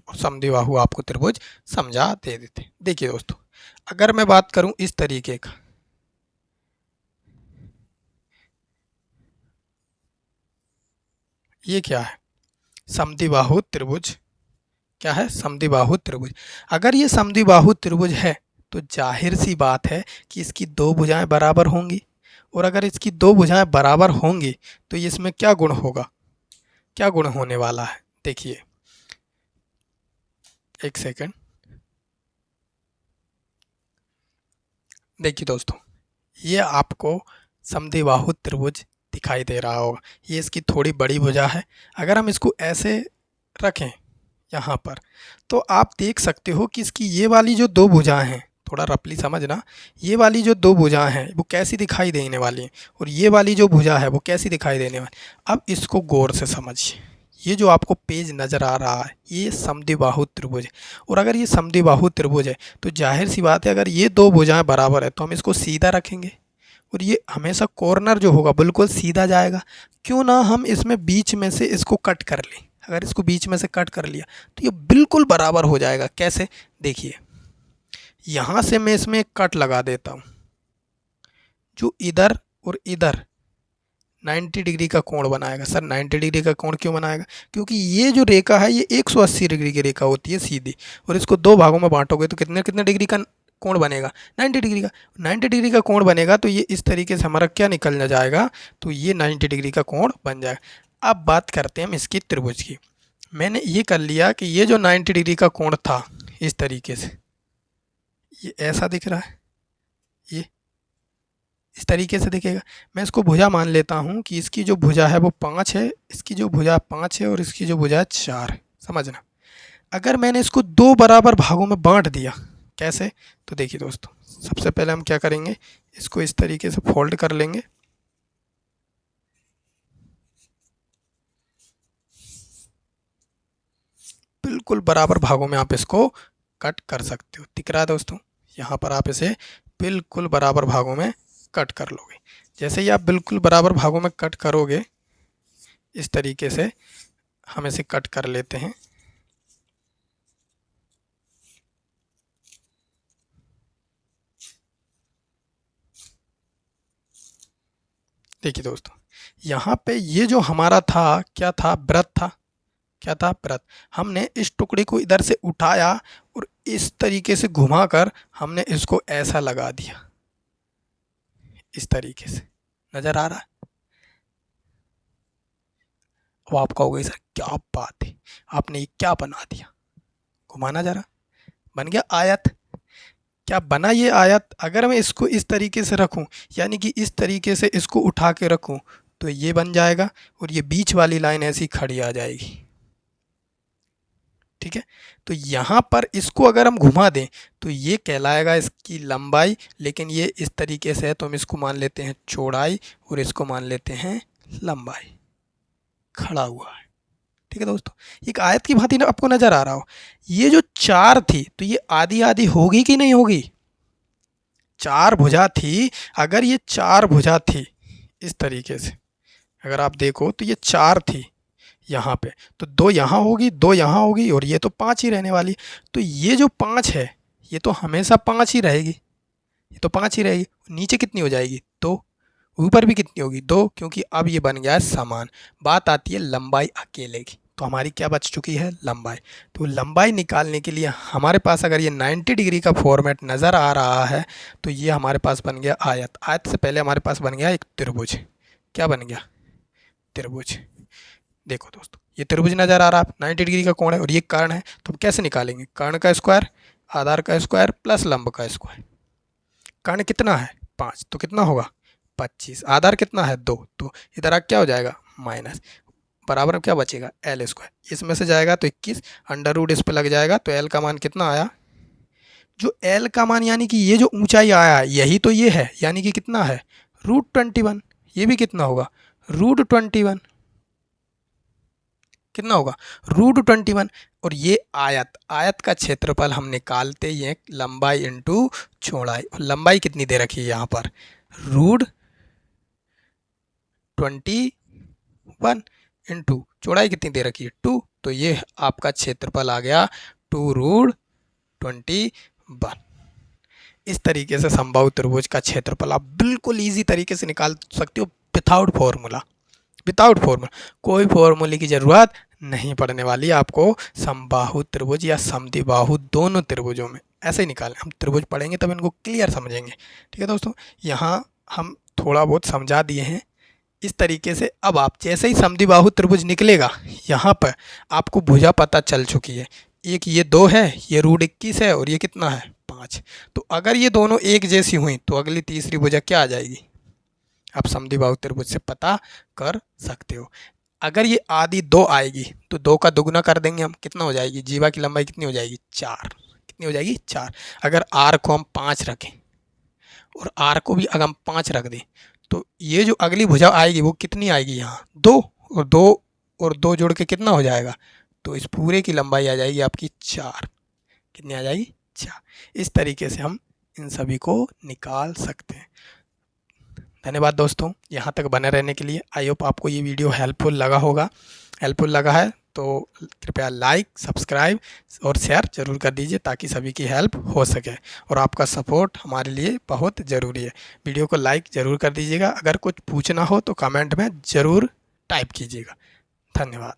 और समद्विबाहु आपको त्रिभुज समझा दे देते हैं। देखिए दोस्तों, अगर मैं बात करूं इस तरीके का, ये क्या है, समद्विबाहु त्रिभुज, क्या है, समद्विबाहु त्रिभुज। अगर ये समद्विबाहु त्रिभुज है तो जाहिर सी बात है कि इसकी दो भुजाएं बराबर होंगी, और अगर इसकी दो भुजाएं बराबर होंगी तो इसमें क्या गुण होगा, क्या गुण होने वाला है, देखिए एक सेकंड। देखिए दोस्तों, ये आपको समद्विबाहु त्रिभुज दिखाई दे रहा होगा, ये इसकी थोड़ी बड़ी भुजा है। अगर हम इसको ऐसे रखें यहाँ पर तो आप देख सकते हो कि इसकी ये वाली जो दो भुजाएं हैं, थोड़ा रफली समझना, ये वाली जो दो भुजाएं हैं वो कैसी दिखाई देने वाली हैं, और ये वाली जो भुजा है वो कैसी दिखाई देने वाली। अब इसको गौर से समझिए, ये जो आपको पेज नज़र आ रहा है ये समद्विबाहु त्रिभुज है, और अगर ये समद्विबाहु त्रिभुज है तो जाहिर सी बात है अगर ये दो भुजाएं बराबर है तो हम इसको सीधा रखेंगे, और ये हमेशा कॉर्नर जो होगा बिल्कुल सीधा जाएगा। क्यों ना हम इसमें बीच में से इसको कट कर लें, अगर इसको बीच में से कट कर लिया तो ये बिल्कुल बराबर हो जाएगा। कैसे, देखिए यहाँ से मैं इसमें एक कट लगा देता हूँ, जो इधर और इधर 90 डिग्री का कोण बनाएगा। सर 90 डिग्री का कोण क्यों बनाएगा? क्योंकि ये जो रेखा है ये 180 डिग्री की रेखा होती है सीधी, और इसको दो भागों में बांटोगे तो कितने कितने डिग्री का कोण बनेगा? 90 डिग्री का। 90 डिग्री का कोण बनेगा तो ये इस तरीके से हमारा क्या निकल जाएगा, तो ये 90 डिग्री का कोण बन जाएगा। अब बात करते हैं हम इसकी त्रिभुज की। मैंने ये कर लिया कि ये जो 90 डिग्री का कोण था इस तरीके से, ये ऐसा दिख रहा है, ये इस तरीके से दिखेगा। मैं इसको भुजा मान लेता हूँ कि इसकी जो भुजा है वो 5 है, इसकी जो भुजा 5 है और इसकी जो भुजा 4 है। समझना, अगर मैंने इसको दो बराबर भागों में बांट दिया, कैसे? तो देखिए दोस्तों, सबसे पहले हम क्या करेंगे, इसको इस तरीके से फोल्ड कर लेंगे, बिल्कुल बराबर भागों में आप इसको कट कर सकते हो। दिख रहा है दोस्तों, यहाँ पर आप इसे बिल्कुल बराबर भागों में कट कर लोगे। जैसे ही आप बिल्कुल बराबर भागों में कट करोगे, इस तरीके से हम इसे कट कर लेते हैं। देखिए दोस्तों, यहाँ पे ये जो हमारा था, क्या था? वृत्त था। क्या था? वृत्त। हमने इस टुकड़े को इधर से उठाया और इस तरीके से घुमाकर हमने इसको ऐसा लगा दिया, इस तरीके से। नजर आ रहा है? अब आप कहोगे सर क्या बात है, आपने ये क्या बना दिया? घुमाना जरा, बन गया आयत। क्या बना ये आयत? अगर मैं इसको इस तरीके से रखूं, यानी कि इस तरीके से इसको उठा के रखूं, तो ये बन जाएगा और ये बीच वाली लाइन ऐसी खड़ी आ जाएगी। ठीक है, तो यहाँ पर इसको अगर हम घुमा दें तो ये कहलाएगा इसकी लंबाई, लेकिन ये इस तरीके से है तो हम इसको मान लेते हैं चौड़ाई और इसको मान लेते हैं लंबाई। खड़ा हुआ है। ठीक है दोस्तों, एक आयत की भांति आपको नजर आ रहा हो। ये जो 4 थी तो ये आधी आधी होगी कि नहीं होगी? 4 भुजा थी, अगर ये 4 भुजा थी इस तरीके से, अगर आप देखो तो ये 4 थी यहाँ पे, तो 2 यहाँ होगी, 2 यहाँ होगी और ये तो 5 ही रहने वाली। तो ये जो 5 है ये तो हमेशा 5 ही रहेगी, ये तो 5 ही रहेगी। नीचे कितनी हो जाएगी? 2। ऊपर भी कितनी होगी? 2, क्योंकि अब ये बन गया है समान। बात आती है लंबाई अकेले की, तो हमारी क्या बच चुकी है? लंबाई। तो लंबाई निकालने के लिए हमारे पास अगर ये 90 डिग्री का फॉर्मेट नज़र आ रहा है तो ये हमारे पास बन गया आयत। आयत से पहले हमारे पास बन गया एक त्रिभुज। क्या बन गया? त्रिभुज। देखो दोस्तों, ये त्रिभुज नजर आ रहा है, 90 डिग्री का कोण है और ये कर्ण है, तो हम कैसे निकालेंगे? कर्ण का स्क्वायर, आधार का स्क्वायर प्लस लंब का स्क्वायर। कर्ण कितना है? 5, तो कितना होगा? 25। आधार कितना है? 2, तो इधर आ क्या हो जाएगा? माइनस। बराबर क्या बचेगा? L square. इसमें से जाएगा तो 21, अंडर रूट इस पे लग जाएगा, तो एल का मान कितना आया? जो एल का मान यानी कि ये जो ऊंचाई आया यही तो ये है, यानी कि कितना है? √21। ये भी कितना होगा? √21। कितना होगा? √21। और ये आयत, आयत का क्षेत्रफल हम निकालते ही हैं लंबाई इंटू चौड़ाई। और लंबाई कितनी दे रखी है यहाँ पर? √21 इंटू चौड़ाई कितनी दे रखी है? 2। तो ये आपका क्षेत्रफल आ गया 2√21। इस तरीके से समबाहु त्रिभुज का क्षेत्रफल आप बिल्कुल ईजी तरीके से निकाल सकते हो, विथआउट फॉर्मूला। विदाउट फॉर्मूला, कोई फॉर्मूले की ज़रूरत नहीं पड़ने वाली आपको। समबाहु त्रिभुज या समद्विबाहु दोनों त्रिभुजों में ऐसे ही निकालें। हम त्रिभुज पढ़ेंगे तब इनको क्लियर समझेंगे। ठीक है दोस्तों, यहाँ हम थोड़ा बहुत समझा दिए हैं इस तरीके से। अब आप जैसे ही समद्विबाहु त्रिभुज निकलेगा, यहाँ पर आपको भुजा पता चल चुकी है। एक ये 2 है, ये √21 है और ये कितना है? 5। तो अगर ये दोनों एक जैसी हुई तो अगली तीसरी भुजा क्या आ जाएगी? आप समद्विबाहु त्रिभुज से पता कर सकते हो। अगर ये आधी 2 आएगी तो 2 का दुगुना कर देंगे हम, कितना हो जाएगी? जीवा की लंबाई कितनी हो जाएगी? 4। कितनी हो जाएगी? 4। अगर आर को हम 5 रखें और आर को भी अगर हम 5 रख दें तो ये जो अगली भुजा आएगी वो कितनी आएगी? यहाँ 2 और 2 और 2 जोड़ के कितना हो जाएगा? तो इस पूरे की लंबाई आ जाएगी आपकी 4। कितनी आ जाएगी? 4। इस तरीके से हम इन सभी को निकाल सकते हैं। धन्यवाद दोस्तों, यहाँ तक बने रहने के लिए। आई होप आपको ये वीडियो हेल्पफुल लगा होगा। हेल्पफुल लगा है तो कृपया लाइक, सब्सक्राइब और शेयर ज़रूर कर दीजिए ताकि सभी की हेल्प हो सके, और आपका सपोर्ट हमारे लिए बहुत ज़रूरी है। वीडियो को लाइक ज़रूर कर दीजिएगा। अगर कुछ पूछना हो तो कमेंट में ज़रूर टाइप कीजिएगा। धन्यवाद।